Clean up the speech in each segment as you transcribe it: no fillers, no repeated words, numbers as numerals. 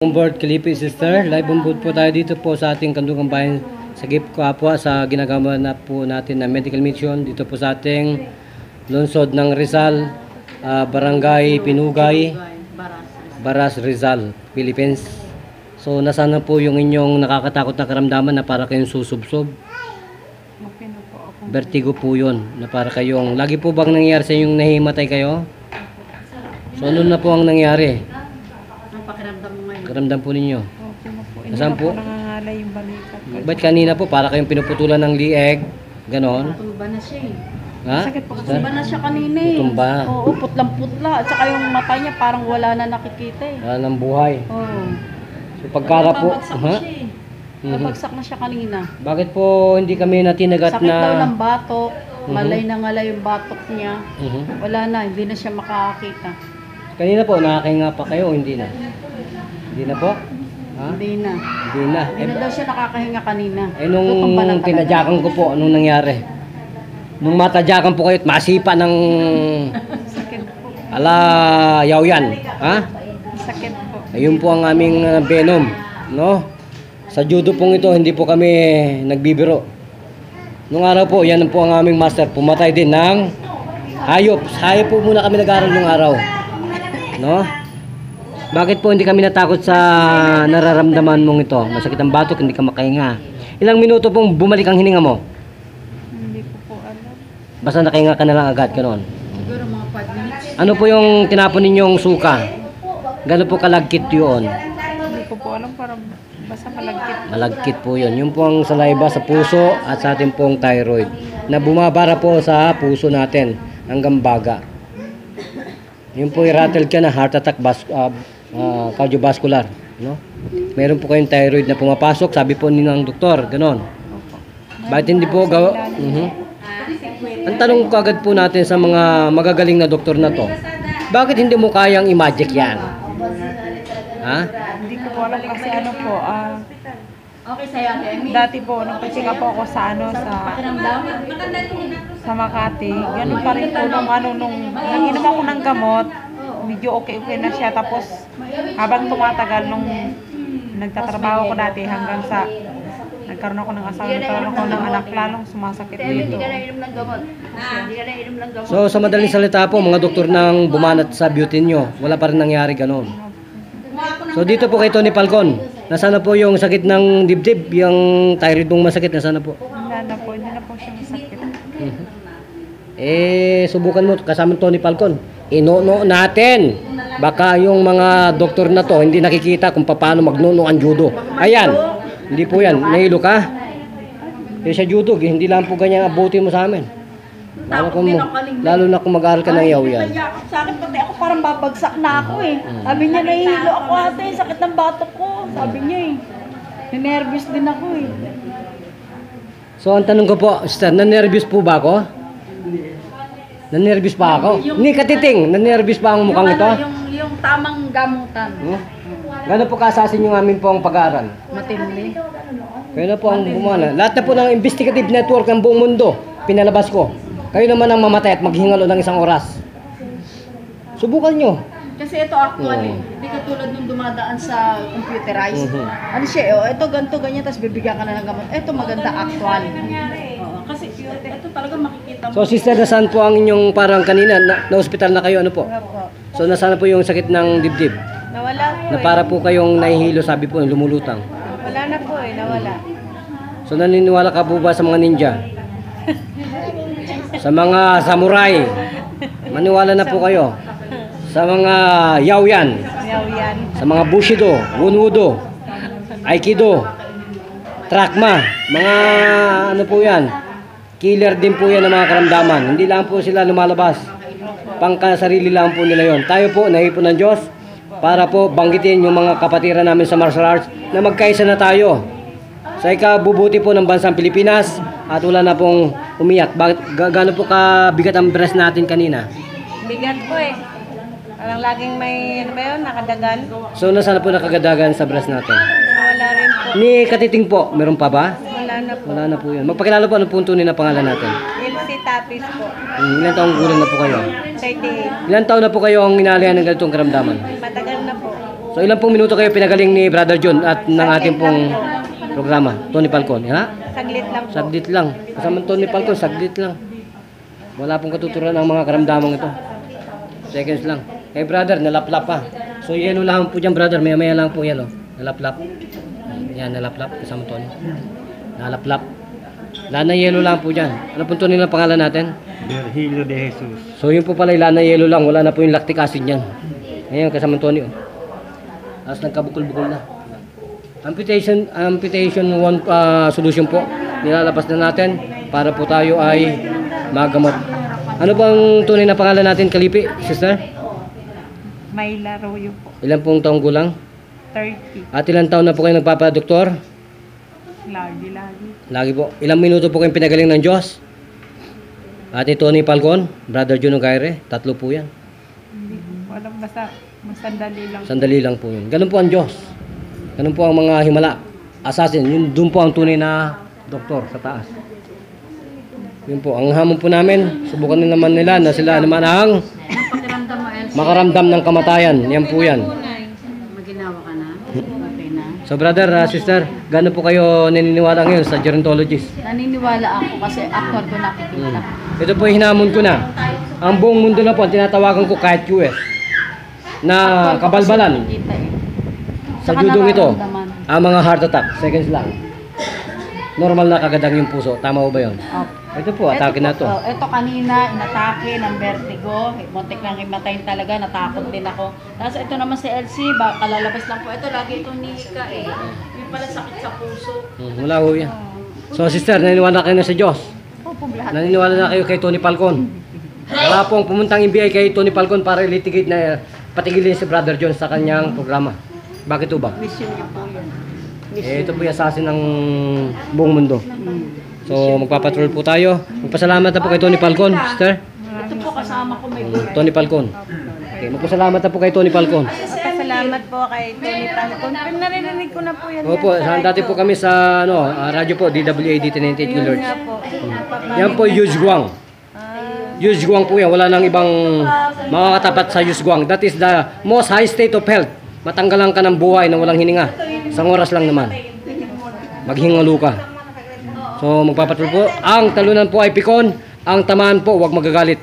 On board Kalipi Sister, live on board po tayo dito po sa ating Kandugang Bayan sa GIF Kapwa sa ginagawa na po natin na medical mission dito po sa ating lungsod ng Rizal, Barangay Pinugay, Baras Rizal, Philippines. So nasaan na po yung inyong nakakatakot na karamdaman na para kayong susubsob? Vertigo po yun, na para kayong, lagi po bang nangyayari sa inyong nahimatay kayo? So ano na po ang nangyari? Karamdam po ninyo. Nasaan po? Nangangalay yung balikat. Ba't kanina po para kayong pinuputulan ng lieg? Ganon? Tumba na siya eh. Ha? Sakit po. Tumba na siya kanina eh. Tumba. Oo, putlang-putla. At saka yung mata niya parang wala na nakikita eh. Wala ng buhay. Oo. So pagkara po, Babagsak na siya eh. Babagsak na siya kanina. Bakit po hindi kami natinagat Sakit daw na... ng batok. Malay na ngalay yung batok niya. Mhm. Wala na, hindi na siya makakakita. Kanina po, nakakahinga pa kayo o hindi na? Hindi na po? Ha? Hindi na. Hindi na. Hindi na daw siya nakakahinga kanina. Nung Tutumba na talaga. tinadyakan ko po, anong nangyari? Nung matadyakan po kayo at masipa ng... Sakit po. ala, yaw yan. Ha? Sakit po. Ayun po ang aming venom, no? Sa judo pong ito, hindi po kami nagbibiro. Nung araw po, yan po ang aming master. Pumatay din ng hayop. Hayop po muna kami nag-aaral nung araw. No? Bakit po hindi kami natakot sa nararamdaman mong ito? Masakit ang batok, hindi ka makahinga. Ilang minuto pong bumalik ang hininga mo? Hindi ko po alam. Basta nakahinga ka na lang agad, ganoon. Siguro mga 5 minutes. Ano po yung tinapon ninyong suka? Gano'n po kalagkit yun? Hindi ko po alam, parang basta malagkit. Malagkit po yun. Yung po ang saliva sa puso at sa ating pong thyroid na bumabara po sa puso natin hanggang baga. Yung po i-rattle ka na heart attack, cardiovascular. No? Meron po kayong thyroid na pumapasok, sabi po ng doktor, ganon. Bakit hindi po gawa? Ang tanong ko agad po natin sa mga magagaling na doktor na to, bakit hindi mo kayang i-magic yan? Ha? Hindi ko po alam kasi ano po, Okay sa'yo, Ate. dati po, nung pa po ako sa sa Makati, ganun pa rin po nung nang-inom ako ng gamot, medyo okay na siya. Tapos, habang tumatagal nung nagtatrabaho ko dati hanggang sa nagkaroon ako ng asawa, nagkaroon ako ng anak, lalong sumasakit dito. Hindi ka na inom ng gamot. Hindi ka na inom ng gamot. So sa madaling salita po, mga doktor nang bumanat sa beauty nyo, wala pa rin nangyari ganon. So dito po kay Tony Falcon, nasaan na po yung sakit ng dibdib, yung thyroid mong masakit, nasaan na po? Wala na po, hindi na po siya masakit. Subukan mo kasama Tony Falcon. Inono natin. Baka yung mga doktor na to hindi nakikita kung paano magnono ang judo. Ayan. Hindi po yan. Nahilo ka? Sa judo, hindi lang po ganyan abuti mo sa amin. Lalo na kung mag-aaral ka ng yaw yan. Sa akin pati ako parang babagsak na ako eh. Sabi niya, nahihilo ako ate, sakit ng batok ko. Sabi niya eh. Ninervous din ako eh. So ang tanong ko po, sister, nanervous po ba ako? Nanervous pa ako? Hindi katiting, nanervous pa ang mukhang ito? Yung tamang gamutan. Gano'n po kasasin yung amin po ang pag-aaral? Matindi. Kayo na po ang bumana. Lahat na po ng investigative network ng buong mundo, pinalabas ko. Kayo naman ang mamatay at maghingalo ng isang oras. Subukan nyo. Kasi ito actually, hindi katulad nung dumadaan sa computerized. Ano siya, ito ganito, ganyan, tapos bibigyan ka na ng gamot. Ito maganda actual. Kasi ito talaga makikita mo. So sister, nasaan po ang inyong parang kanina, na-hospital na kayo, ano po? So nasaan na po yung sakit ng dibdib? Nawala po Na para po kayong nahihilo, sabi po, lumulutang. Wala na po nawala. So naniniwala ka po ba sa mga ninja? Sa mga samurai? Maniwala na po kayo. Sa mga yaoyan, Yaw yan. sa mga bushido, wunwudo, aikido, trakma, mga ano po yan, killer din po yan ng mga karamdaman. Hindi lang po sila lumalabas. Pangkasarili lang po nila yon. Tayo po, naipon ng Diyos para po banggitin yung mga kapatiran namin sa martial arts na magkaisa na tayo sa ikabubuti po ng bansang Pilipinas at wala na pong umiyak. Gaano po kabigat ang breast natin kanina? Bigat po eh. Parang laging may, ano ba yun, nakadagan. So nasaan na po nakagadagan sa breast natin? Wala rin po. Ni Katiting po, meron pa ba? Wala na po. Wala na po yun. Magpakilala po, anong punto na pangalan natin? Ilsi Tapis po. Ilan taong gulang na po kayo? 38. Ilan taon na po kayo ang inalihan ng ganitong karamdaman? Matagal na po. So ilan pong minuto kayo pinagaling ni Brother John at ng ating pong programa, Tony Falcon, ha? Saglit lang po. Saglit lang. Kasama Tony Falcon, saglit lang. Wala pong katuturan ng mga karamdamang ito. Seconds lang. Kay brother, nalaplap pa. So yellow lang po dyan, brother. Maya-maya lang po yellow. Nalaplap. Yan, nalaplap. Kasama Tony. Nalaplap. Lana yellow lang po dyan. Ano po Tony lang pangalan natin? Virgilio de Jesus. So yun po pala, lana yellow lang. Wala na po yung lactic acid yan. Ngayon, kasama Tony. Oh. Tapos nagkabukol-bukol na. Amputation 1 solution po. Nilalabas na natin para po tayo ay magamot. Ano bang tunay na pangalan natin, Kalipi, sister? May laro yun po. Ilan pong taong gulang? 30. At ilang taon na po kayo nagpapadoktor? Lagi. Lagi po. Ilang minuto po kayong pinagaling ng Diyos? Ate Tony Falcon, Brother Juno Gaire, 3 po yan. Hindi ko alam, basta sandali lang. Sandali lang po yun. Ganun po ang Diyos. Ganun po ang mga himala. Assassin, yun doon po ang tunay na doktor sa taas. Yun po, ang hamon po namin, subukan na naman nila na sila naman ang Pakiramdam mo, Elsie. makaramdam ng kamatayan. Yan po yan. Maginawa ka na? Okay na? So brother, sister, gaano po kayo naniniwala ngayon sa gerontologist? Naniniwala ako kasi actual ko nakikita. Ito po yung hinamon ko na. Ang buong mundo na po, ang tinatawagan ko kahit US, na kabalbalan Kita eh. sa Saka judong ito, nararamdaman. ang mga heart attack, seconds lang. Normal na kagadang yung puso. Tama po ba yun? Okay. Ito po, atake na to. Ito kanina, inatake ng vertigo. Muntik nang himatayin talaga, natakot din ako. Tapos ito naman si Elsie, kalalabas lang po. Ito lagi itong Nika eh. Yung pala sakit sa puso. Wala ho yan. So sister, naniniwala kayo na sa Diyos? Opo, lahat. Naniniwala na kayo kay Tony Falcon? Wala pong pumuntang NBI kay Tony Falcon para litigate na patigilin si Brother John sa kanyang programa. Bakit ba? Mission niyo po yun. Ito po yung assassin ng buong mundo. So magpapatrol po tayo. Magpasalamat na po kay Tony Falcon, sister. Ito po kasama ko may Tony Falcon. Okay, magpasalamat na po kay Tony Falcon. Salamat po kay Tony Falcon. Pero narinig ko na po yan. Opo, dati po kami sa radyo po, DWAD 1098 Yun Lords. nga po. Yan po Yuzguang. Yuzguang po yan. Wala nang ibang makakatapat sa Yuzguang. That is the most high state of health. Matanggalan ka ng buhay na walang hininga. Isang oras lang naman. Maghingalo ka. So magpapatrol po. Ang talunan po ay pikon. Ang tamaan po, huwag magagalit.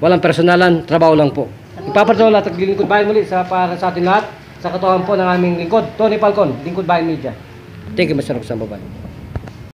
Walang personalan, trabaho lang po. Ipapatrol at lingkod bayan muli para sa ating lahat. Sa katuhan po ng aming lingkod, Tony Falcon, Lingkod Bayan Media. Thank you, Mr. Roxanne. Bye-bye.